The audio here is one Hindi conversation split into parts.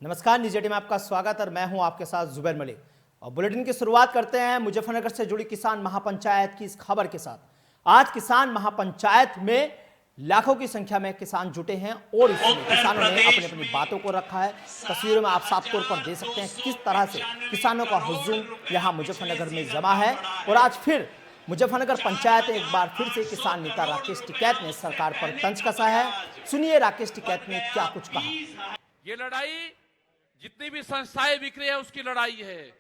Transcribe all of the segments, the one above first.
नमस्कार, न्यूज़18 में आपका स्वागत और मैं हूं आपके साथ जुबैर मलिक। और बुलेटिन की शुरुआत करते हैं मुजफ्फरनगर से जुड़ी किसान महापंचायत की इस खबर के साथ। आज किसान महापंचायत में लाखों की संख्या में किसान जुटे हैं और इसमें किसानों ने अपनी अपनी बातों को रखा है। तस्वीरों में आप साफ तौर पर देख सकते हैं किस तरह से किसानों का हुजूम यहाँ मुजफ्फरनगर में जमा है। और आज फिर मुजफ्फरनगर पंचायत एक बार फिर से किसान नेता राकेश टिकैत ने सरकार पर तंज कसा है। सुनिए राकेश टिकैत ने क्या कुछ कहा। ये लड़ाई जितनी भी संस्थाएं बिखरी है उसकी लड़ाई है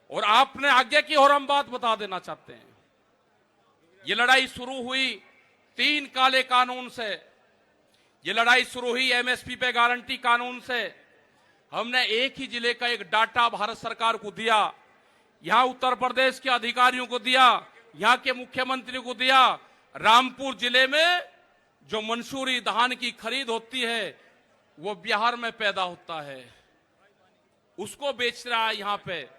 और आपने आगे की और हम बात बता देना चाहते हैं। ये लड़ाई शुरू हुई 3 काले कानून से। ये लड़ाई शुरू हुई एमएसपी पे गारंटी कानून से। हमने एक ही जिले का एक डाटा भारत सरकार को दिया, यहां उत्तर प्रदेश के अधिकारियों को दिया, यहां के मुख्यमंत्री को दिया। रामपुर जिले में जो मंसूरी धान की खरीद होती है वो बिहार में पैदा होता है, उसको बेच रहा है यहां पे।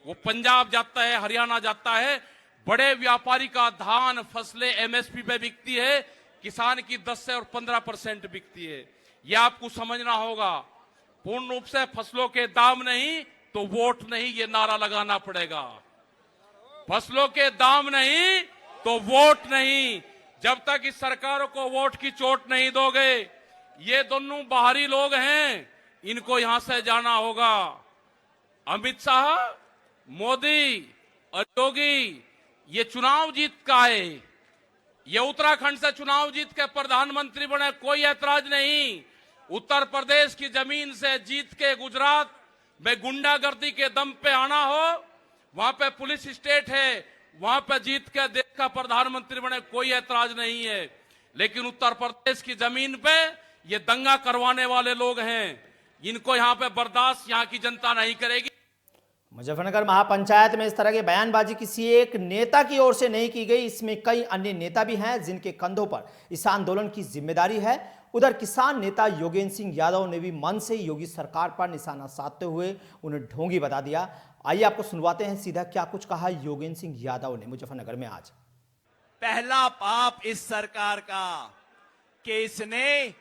वो पंजाब जाता है, हरियाणा जाता है। बड़े व्यापारी का धान फसलें एमएसपी पे बिकती है, किसान की 10 से और 15% बिकती है। यह आपको समझना होगा। पूर्ण रूप से फसलों के दाम नहीं तो वोट नहीं, ये नारा लगाना पड़ेगा। फसलों के दाम नहीं तो वोट नहीं। जब तक इस सरकारों को वोट की चोट नहीं दोगे, ये दोनों बाहरी लोग हैं, इनको यहां से जाना होगा। अमित शाह, मोदी और योगी ये चुनाव जीत का है। ये उत्तराखंड से चुनाव जीत के प्रधानमंत्री बने, कोई ऐतराज नहीं। उत्तर प्रदेश की जमीन से जीत के गुजरात में गुंडागर्दी के दम पे आना हो, वहां पे पुलिस स्टेट है, वहां पे जीत के देश का प्रधानमंत्री बने, कोई ऐतराज नहीं है। लेकिन उत्तर प्रदेश की जमीन पे ये दंगा करवाने वाले लोग हैं, इनको यहां पे बर्दाश्त यहां की जनता नहीं करेगी। मुजफ्फरनगर महापंचायत में इस तरह की बयानबाजी किसी एक नेता की ओर से नहीं की गई। इसमें कई अन्य नेता भी हैं जिनके कंधों पर इस आंदोलन की जिम्मेदारी है। उधर किसान नेता योगेंद्र सिंह यादव ने भी मन से योगी सरकार पर निशाना साधते हुए उन्हें ढोंगी बता दिया। आइए आपको सुनवाते हैं सीधा क्या कुछ कहा योगेंद्र सिंह यादव ने मुजफ्फरनगर में आज। पहला पाप इस सरकार का कि इसने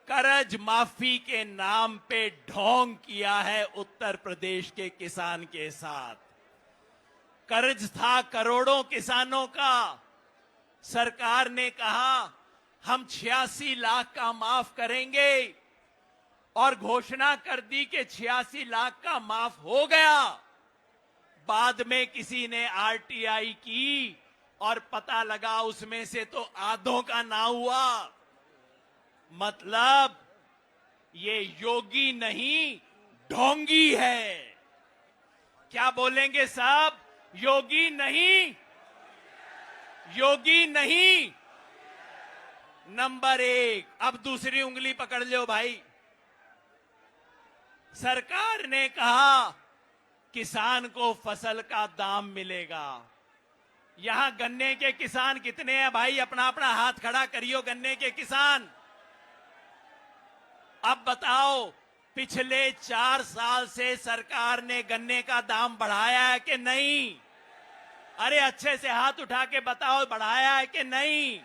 कर्ज माफी के नाम पे ढोंग किया है उत्तर प्रदेश के किसान के साथ। कर्ज था करोड़ों किसानों का। सरकार ने कहा हम 86 लाख का माफ करेंगे और घोषणा कर दी कि 86 लाख का माफ हो गया। बाद में किसी ने आरटीआई की और पता लगा उसमें से तो आधों का ना हुआ। मतलब ये योगी नहीं ढोंगी है। क्या बोलेंगे साहब? योगी नहीं, योगी नहीं। नंबर 1। अब दूसरी उंगली पकड़ लो भाई। सरकार ने कहा किसान को फसल का दाम मिलेगा। यहां गन्ने के किसान कितने हैं भाई? अपना अपना हाथ खड़ा करियो गन्ने के किसान। अब बताओ, पिछले 4 साल से सरकार ने गन्ने का दाम बढ़ाया है कि नहीं? अरे अच्छे से हाथ उठा के बताओ, बढ़ाया है कि नहीं?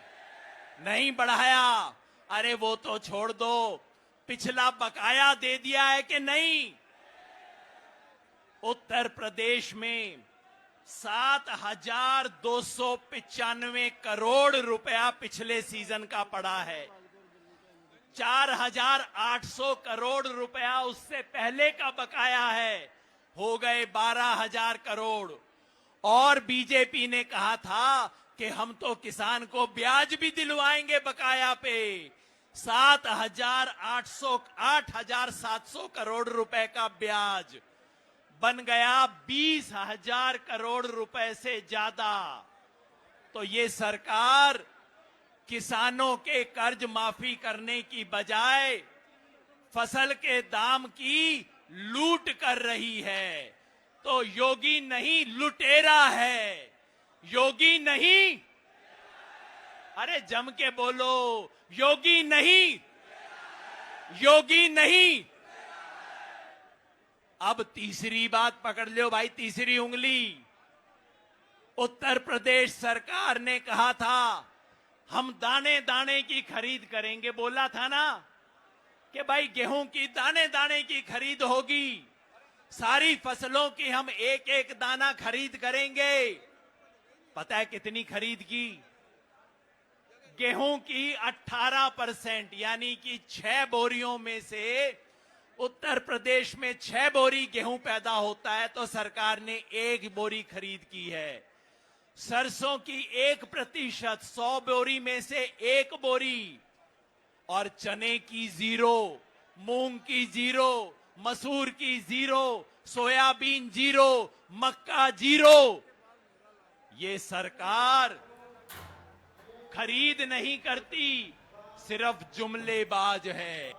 नहीं बढ़ाया। अरे वो तो छोड़ दो, पिछला बकाया दे दिया है कि नहीं? उत्तर प्रदेश में 7,295 करोड़ रुपया पिछले सीजन का पड़ा है। 4,800 करोड़ रुपया उससे पहले का बकाया है, हो गए 12,000 करोड़। और बीजेपी ने कहा था कि हम तो किसान को ब्याज भी दिलवाएंगे बकाया पे। 8,700 करोड़ रुपए का ब्याज बन गया 20,000 करोड़ रुपए से ज्यादा। तो ये सरकार किसानों के कर्ज माफी करने की बजाय फसल के दाम की लूट कर रही है। तो योगी नहीं लुटेरा है। योगी नहीं, अरे जम के बोलो, योगी नहीं, योगी नहीं। अब तीसरी बात पकड़ लो भाई, तीसरी उंगली। उत्तर प्रदेश सरकार ने कहा था हम दाने दाने की खरीद करेंगे, बोला था ना कि भाई गेहूं की दाने दाने की खरीद होगी, सारी फसलों की हम एक एक दाना खरीद करेंगे। पता है कितनी खरीद की? गेहूं की 18% यानी कि 6 बोरियों में से उत्तर प्रदेश में 6 बोरी गेहूं पैदा होता है तो सरकार ने 1 बोरी खरीद की है। सरसों की 1% 100 बोरी में से 1 बोरी, और चने की 0, मूंग की 0, मसूर की 0, सोयाबीन 0, मक्का 0। ये सरकार खरीद नहीं करती, सिर्फ जुमलेबाज है।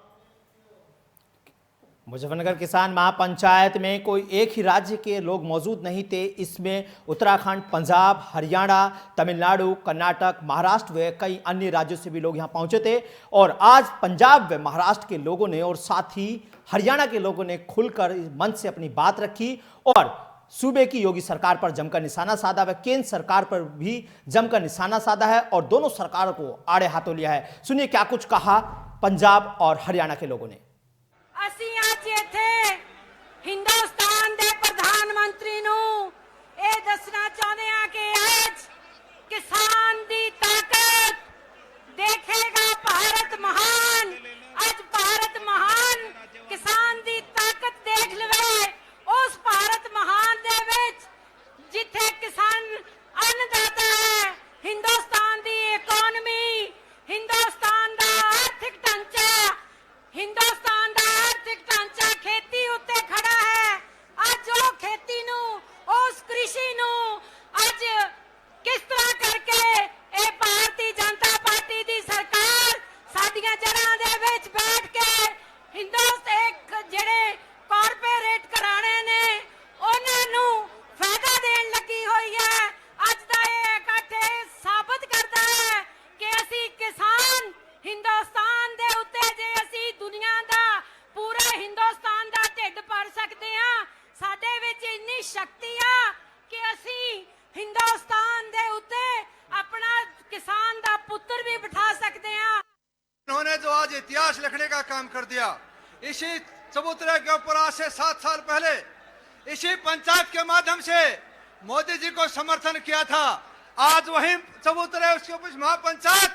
मुजफ्फरनगर किसान महापंचायत में कोई एक ही राज्य के लोग मौजूद नहीं थे। इसमें उत्तराखंड, पंजाब, हरियाणा, तमिलनाडु, कर्नाटक, महाराष्ट्र व कई अन्य राज्यों से भी लोग यहां पहुंचे थे। और आज पंजाब व महाराष्ट्र के लोगों ने और साथ ही हरियाणा के लोगों ने खुलकर मंच से अपनी बात रखी और सूबे की योगी सरकार पर जमकर निशाना साधा व केंद्र सरकार पर भी जमकर निशाना साधा है और दोनों सरकारों को आड़े हाथों लिया है। सुनिए क्या कुछ कहा पंजाब और हरियाणा के लोगों ने। ਅਸੀਂ ਅੱਜ ਇੱਥੇ ਹਿੰਦੁਸਤਾਨ ਦੇ ਪ੍ਰਧਾਨ ਮੰਤਰੀ ਨੂੰ ਇਹ ਦੱਸਣਾ ਚਾਹੁੰਦੇ ਹਾਂ ਕਿ ਅੱਜ ਕਿਸਾਨ ਦੀ ਤਾਕਤ ਦੇਖੇਗਾ ਭਾਰਤ ਮਹਾਨ। ਅੱਜ ਭਾਰਤ ਮਹਾਨ ਕਿਸਾਨ ਦੀ ਤਾਕਤ ਦੇਖ ਲਵੇ। ਉਸ ਭਾਰਤ ਮਹਾਨ ਦੇ ਵਿੱਚ ਜਿੱਥੇ ਕਿਸਾਨ ਅੰਨਦਾਤਾ ਹੈ, ਹਿੰਦੁਸਤਾਨ ਦੀ ਇਕਨੋਮੀ, ਹਿੰਦੁਸਤਾਨ ਦਾ ਆਰਥਿਕ ਢਾਂਚਾ, ਹਿੰਦੁਸਤਾਨ ਦਾ ਆਰਥਿਕ ਢਾਂਚਾ ਖੇਤੀ ਉੱਤੇ ਖੜਾ ਹੈ। ਅੱਜ ਉਹ ਖੇਤੀ ਨੂੰ, ਉਸ ਕ੍ਰਿਸ਼ੀ ਨੂੰ ਅੱਜ ਕਿਸ ਤਰ੍ਹਾਂ ਕਰਕੇ ਇਹ ਭਾਰਤੀ ਜਨਤਾ ਪਾਰਟੀ ਦੀ ਸਰਕਾਰ ਸਾਡੀਆਂ ਜੜ੍ਹਾਂ ਦੇ ਵਿੱਚ ਬੈਠ ਕੇ ਹਿੰਦੁਸਤਾਨ ਜਿਹੜੇ ਕਾਰਪੋਰੇਟ ਘਰਾਣੇ ਨੇ ਉਹਨਾਂ ਨੂੰ ਫਾਇਦਾ ਦੇਣ ਲੱਗੀ ਹੋਈ ਹੈ। ਅੱਜ ਦਾ ਇਹ ਇਕੱਠ ਸਾਬਤ ਕਰਦਾ ਹੈ ਕਿ ਅਸੀਂ ਕਿਸਾਨ ਹਿੰਦੁਸਤਾਨ ਦੇ ਉੱਤੇ ਜੇ ਅਸੀਂ ਦੁਨੀਆ ਦਾ ਪੂਰਾ ਹਿੰਦੁਸਤਾਨ ਦਾ ਢਿੱਡ ਭਰ ਸਕਦੇ ਹਾਂ, ਸਾਡੇ ਵਿੱਚ ਇੰਨੀ ਸ਼ਕਤੀ ਆ ਕਿ ਅਸੀਂ ਹਿੰਦੁਸਤਾਨ ਦੇ ਉੱਤੇ अपना किसान दा पुत्र भी बिठा सकते हैं। उन्होंने जो आज इतिहास लिखने का काम कर दिया, इसी चबूतरे के ऊपर आज से 7 साल पहले इसी पंचायत के माध्यम से मोदी जी को समर्थन किया था। आज वही चबूतरे उसके ऊपर महापंचायत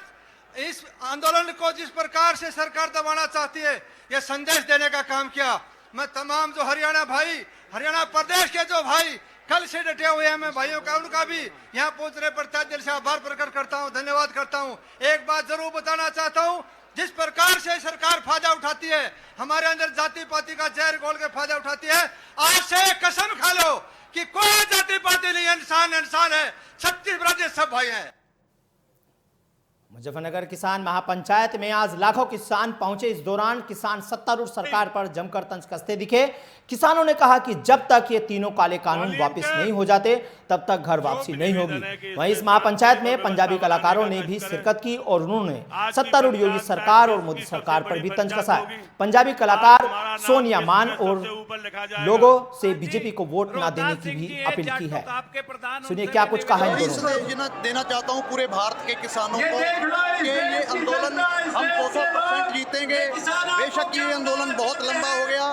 इस आंदोलन को जिस प्रकार से सरकार दबाना चाहती है, यह संदेश देने का काम किया। मैं तमाम जो हरियाणा भाई, हरियाणा प्रदेश के जो भाई कल से डटे हुए हैं, मैं भाइयों का उनका भी यहाँ पहुंचने पर तहे दिल से आभार प्रकट करता हूँ, धन्यवाद करता हूँ। एक बात जरूर बताना चाहता हूँ, जिस प्रकार से सरकार फायदा उठाती है, हमारे अंदर जाति पाति का जहर घोल के फायदा उठाती है, आज से कसम खा लो कि कोई जाति पाति नहीं, इंसान इंसान है, छत्तीसगढ़ सब भाई हैं। मुजफ्फरनगर किसान महापंचायत में आज लाखों किसान पहुंचे। इस दौरान किसान सत्तारूढ़ सरकार पर जमकर तंज कसते दिखे। किसानों ने कहा कि जब तक ये तीनों काले कानून वापस नहीं हो जाते तब तक घर वापसी नहीं होगी। वहीं इस महापंचायत में पंजाबी कलाकारों ने भी शिरकत की और उन्होंने सत्तारूढ़ योगी सरकार और मोदी सरकार पर भी तंज कसा है। पंजाबी कलाकार सोनिया मान और लोगों से बीजेपी को वोट न देने की भी अपील की है। सुनिए क्या कुछ कहा है। देना चाहता हूं पूरे भारत के किसानों को कि ये आंदोलन हम 200% जीतेंगे। बेशक ये आंदोलन बहुत लंबा हो गया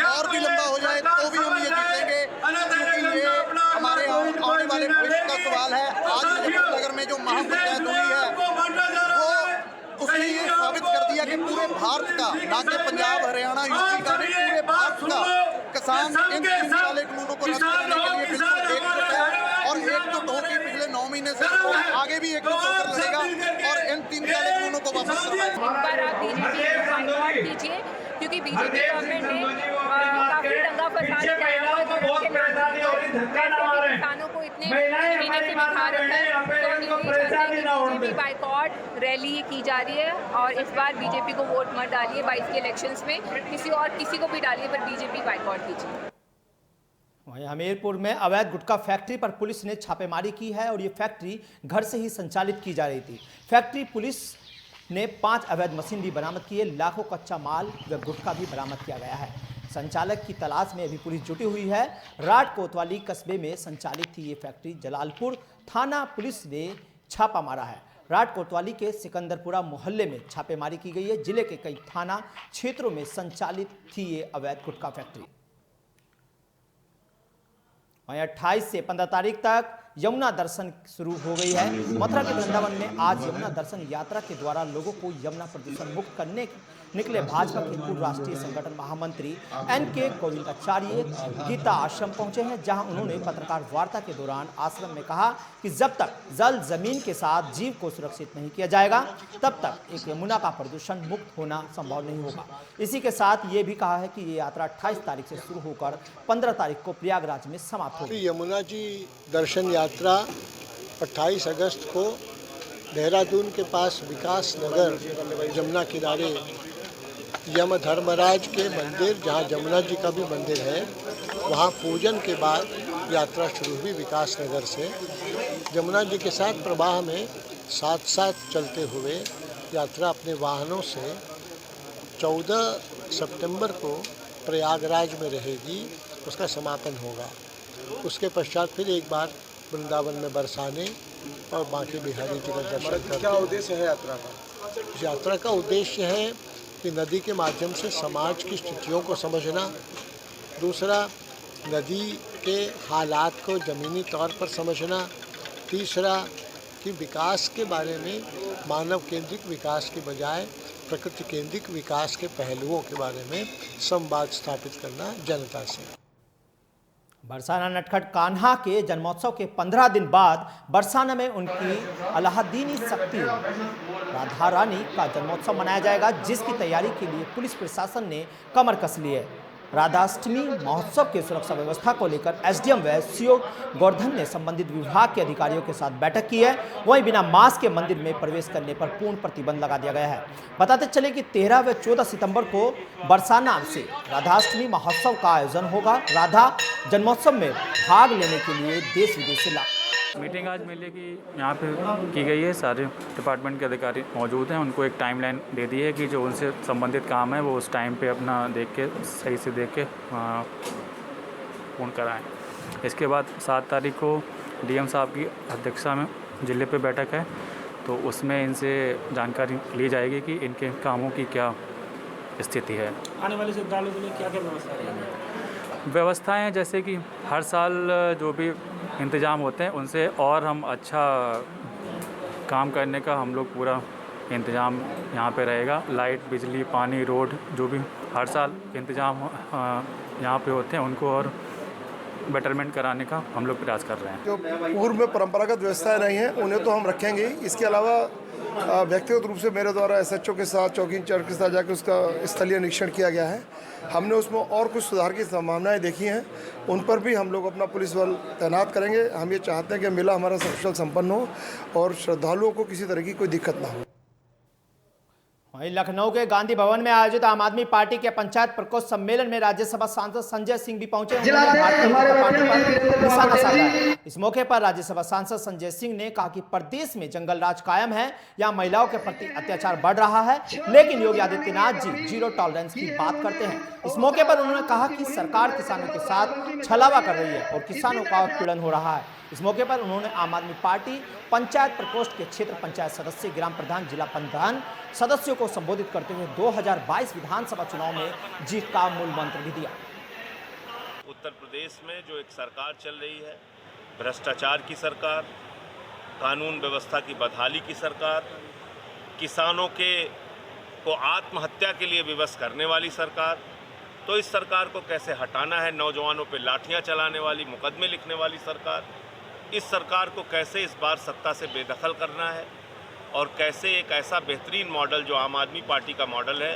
और भी लंबा हो जाए तो भी हम ये जीतेंगे, क्योंकि ये हमारे आने वाले भविष्य का सवाल है। आज मुजफ्फरनगर में जो महापंचायत हुई है वो उसने ये साबित कर दिया कि पूरे भारत का, ना कि पंजाब, हरियाणा, यूपी का नहीं, पूरे भारत का किसान इन 3 काले कानूनों को रद्द करने के लिए बिल्कुल एकजुट है और एकजुट होकर पिछले 9 महीने से आगे भी एकजुट होकर रहेगा और इन 3 काले कानूनों को वापस करवाएगा। पर आप बीजेपी को बाइकआउट कीजिए, क्योंकि बीजेपी गवर्नमेंट ने काफी दंगा फसाद किसानों को इतने महीने से बिठा रखा है। तो हम यही चाहते हैं कि बीजेपी बाइकआउट रैली की जा रही है और इस बार बीजेपी को वोट मत डालिए 22 के इलेक्शंस में, किसी को भी डालिए पर बीजेपी बाइकआउट कीजिए। वहीं हमीरपुर में अवैध गुटखा फैक्ट्री पर पुलिस ने छापेमारी की है और ये फैक्ट्री घर से ही संचालित की जा रही थी। फैक्ट्री पुलिस ने 5 अवैध मशीन भी बरामद किए, लाखों कच्चा माल व गुटखा भी बरामद किया गया है। संचालक की तलाश में अभी पुलिस जुटी हुई है। राट कोतवाली कस्बे में संचालित थी ये फैक्ट्री। जलालपुर थाना पुलिस ने छापा मारा है राट कोतवाली के सिकंदरपुरा मोहल्ले में छापेमारी की गई है। जिले के कई थाना क्षेत्रों में संचालित थी ये अवैध गुटखा फैक्ट्री। वहीं 28 से 15 तारीख तक यमुना दर्शन शुरू हो गई है। मथुरा के वृंदावन में आज यमुना दर्शन यात्रा के द्वारा लोगों को यमुना प्रदूषण मुक्त करने निकले भाजपा के पूर्व राष्ट्रीय संगठन महामंत्री NK गोविंदाचार्य गीता आश्रम पहुंचे हैं, जहां उन्होंने पत्रकार वार्ता के दौरान आश्रम में कहा कि जब तक जल जमीन के साथ जीव को सुरक्षित नहीं किया जाएगा तब तक एक यमुना का प्रदूषण मुक्त होना संभव नहीं होगा। इसी के साथ ये भी कहा है कि ये यात्रा 28 तारीख से शुरू होकर 15 तारीख को प्रयागराज में समाप्त होगी। यमुना जी दर्शन यात्रा 28 अगस्त को देहरादून के पास विकास नगर यमुना किनारे यम धर्मराज के मंदिर, जहाँ यमुना जी का भी मंदिर है, वहाँ पूजन के बाद यात्रा शुरू हुई विकास नगर से। यमुना जी के साथ प्रवाह में साथ साथ चलते हुए यात्रा अपने वाहनों से 14 सितंबर को प्रयागराज में रहेगी, उसका समापन होगा। उसके पश्चात फिर एक बार वृंदावन में बरसाने और बांके बिहारी जी का दर्शन करते। क्या उद्देश्य है यात्रा का? यात्रा का उद्देश्य है कि नदी के माध्यम से समाज की स्थितियों को समझना, दूसरा नदी के हालात को ज़मीनी तौर पर समझना, तीसरा कि विकास के बारे में मानव केंद्रित विकास के बजाय प्रकृति केंद्रित विकास के पहलुओं के बारे में संवाद स्थापित करना जनता से। बरसाना नटखट कान्हा के जन्मोत्सव के 15 दिन बाद बरसाना में उनकी अलाहादीनी शक्ति राधा रानी का जन्मोत्सव मनाया जाएगा, जिसकी तैयारी के लिए पुलिस प्रशासन ने कमर कस ली है। राधाष्टमी महोत्सव के सुरक्षा व्यवस्था को लेकर SDM व CO गोवर्धन ने संबंधित विभाग के अधिकारियों के साथ बैठक की है। वहीं बिना मास्क के मंदिर में प्रवेश करने पर पूर्ण प्रतिबंध लगा दिया गया है। बताते चले कि 13 व 14 सितंबर को बरसाना से राधाष्टमी महोत्सव का आयोजन होगा। राधा जन्मोत्सव में भाग लेने के लिए देश विदेश से मीटिंग आज मेले की यहाँ पे की गई है। सारे डिपार्टमेंट के अधिकारी मौजूद हैं। उनको एक टाइमलाइन दे दी है कि जो उनसे संबंधित काम है वो उस टाइम पे अपना देख के सही से देख के पूर्ण कराएं। इसके बाद 7 तारीख को DM साहब की अध्यक्षता में जिले पे बैठक है, तो उसमें इनसे जानकारी ली जाएगी कि इनके कामों की क्या स्थिति है। आने वाले श्रद्धालुओं के लिए क्या क्या व्यवस्था है? व्यवस्थाएं जैसे कि हर साल जो भी इंतज़ाम होते हैं उनसे और हम अच्छा काम करने का हम लोग पूरा इंतज़ाम यहाँ पे रहेगा। लाइट, बिजली, पानी, रोड जो भी हर साल इंतज़ाम यहाँ पे होते हैं उनको और बेटरमेंट कराने का हम लोग प्रयास कर रहे हैं। जो पूर्व में परंपरागत व्यवस्थाएं रही हैं उन्हें तो हम रखेंगे। इसके अलावा व्यक्तिगत रूप से मेरे द्वारा SHO के साथ, चौकी इंचार्ज के साथ जाकर उसका स्थलीय निरीक्षण किया गया है। हमने उसमें और कुछ सुधार की संभावनाएं देखी हैं, उन पर भी हम लोग अपना पुलिस बल तैनात करेंगे। हम ये चाहते हैं कि मेला हमारा सकुशल संपन्न हो और श्रद्धालुओं को किसी तरह की कोई दिक्कत ना हो। वहीं लखनऊ के गांधी भवन में आयोजित आम आदमी पार्टी के पंचायत प्रकोष्ठ सम्मेलन में राज्यसभा सांसद संजय सिंह भी पहुंचे। उन्होंने भारतीय जनता पार्टी पर निशाना साधा है। इस मौके पर राज्यसभा सांसद संजय सिंह ने कहा कि प्रदेश में जंगल राज कायम है, यहाँ महिलाओं के प्रति अत्याचार बढ़ रहा है, लेकिन योगी आदित्यनाथ जी जीरो टॉलरेंस की बात करते हैं। इस मौके पर उन्होंने कहा कि सरकार किसानों के साथ छलावा कर रही है और किसानों का उत्पीड़न हो रहा है। इस मौके पर उन्होंने आम आदमी पार्टी पंचायत प्रकोष्ठ के क्षेत्र पंचायत सदस्य, ग्राम प्रधान, जिला प्रधान सदस्यों को संबोधित करते हुए 2022 विधानसभा चुनाव में जीत का मूल मंत्र भी दिया। उत्तर प्रदेश में जो एक सरकार चल रही है, भ्रष्टाचार की सरकार, कानून व्यवस्था की बदहाली की सरकार, किसानों को आत्महत्या के लिए विवश करने वाली सरकार, तो इस सरकार को कैसे हटाना है। नौजवानों पे लाठियां चलाने वाली, मुकदमे लिखने वाली सरकार, इस सरकार को कैसे इस बार सत्ता से बेदखल करना है और कैसे एक ऐसा बेहतरीन मॉडल जो आम आदमी पार्टी का मॉडल है,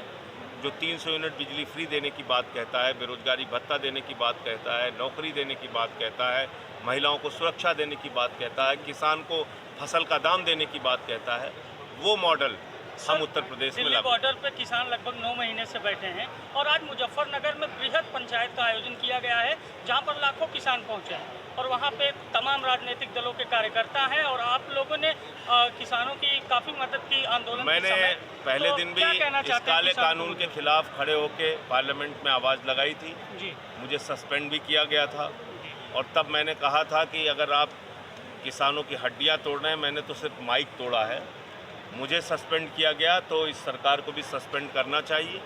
जो 300 यूनिट बिजली फ्री देने की बात कहता है, बेरोजगारी भत्ता देने की बात कहता है, नौकरी देने की बात कहता है, महिलाओं को सुरक्षा देने की बात कहता है, किसान को फसल का दाम देने की बात कहता है, वो मॉडल हम उत्तर प्रदेश में दिल्ली बॉर्डर पे किसान लगभग 9 महीने से बैठे हैं और आज मुजफ्फरनगर में बृहद पंचायत का आयोजन किया गया है, जहां पर लाखों किसान पहुंचे हैं और वहां पे तमाम राजनीतिक दलों के कार्यकर्ता हैं और आप लोगों ने किसानों की काफी मदद की आंदोलन। मैंने पहले दिन भी इस काले कानून के खिलाफ खड़े होकर पार्लियामेंट में आवाज़ लगाई थी जी। मुझे सस्पेंड भी किया गया था और तब मैंने कहा था कि अगर आप किसानों की हड्डियां तोड़ रहे हैं, मैंने तो सिर्फ माइक तोड़ा है, मुझे सस्पेंड किया गया तो इस सरकार को भी सस्पेंड करना चाहिए।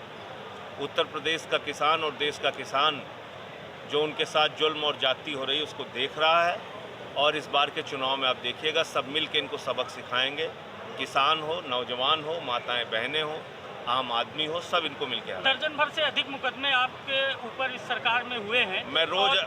उत्तर प्रदेश का किसान और देश का किसान जो उनके साथ जुल्म और जाति हो रही है उसको देख रहा है, और इस बार के चुनाव में आप देखिएगा सब मिल के इनको सबक सिखाएंगे। किसान हो, नौजवान हो, माताएं बहनें हो, आम आदमी हो, सब इनको मिल के। दर्जन भर से अधिक मुकदमे आपके ऊपर इस सरकार में हुए हैं। मैं रोज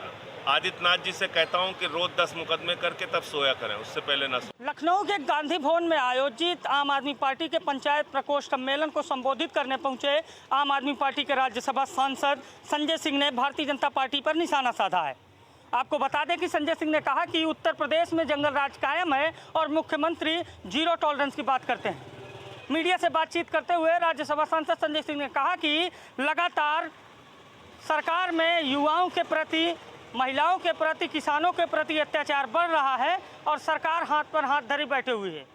आदित्यनाथ जी से कहता हूं कि रोज 10 मुकदमे करके तब सोया करें, उससे पहले ना सो। लखनऊ के गांधी भवन में आयोजित आम आदमी पार्टी के पंचायत प्रकोष्ठ सम्मेलन को संबोधित करने पहुंचे आम आदमी पार्टी के राज्यसभा सांसद संजय सिंह ने भारतीय जनता पार्टी पर निशाना साधा है। आपको बता दें कि संजय सिंह ने कहा कि उत्तर प्रदेश में जंगल राज कायम है और मुख्यमंत्री जीरो टॉलरेंस की बात करते हैं। मीडिया से बातचीत करते हुए राज्यसभा सांसद संजय सिंह ने कहा कि लगातार सरकार में युवाओं के प्रति, महिलाओं के प्रति, किसानों के प्रति अत्याचार बढ़ रहा है और सरकार हाथ पर हाथ धरी बैठे हुई है।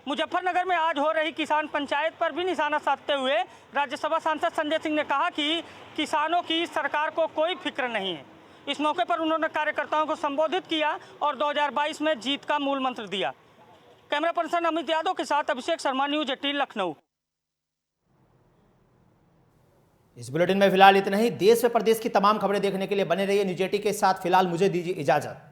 मुजफ्फरनगर में आज हो रही किसान पंचायत पर भी निशाना साधते हुए राज्यसभा सांसद संजय सिंह ने कहा कि किसानों की सरकार को कोई फिक्र नहीं है। इस मौके पर उन्होंने कार्यकर्ताओं को संबोधित किया और 2022 में जीत का मूल मंत्र दिया। कैमरा पर्सन अमित यादव के साथ अभिषेक शर्मा, न्यूज 18 लखनऊ। इस बुलेटिन में फिलहाल इतना ही। देश व प्रदेश की तमाम खबरें देखने के लिए बने रहिए न्यूज 18 के साथ। फिलहाल मुझे दीजिए इजाजत।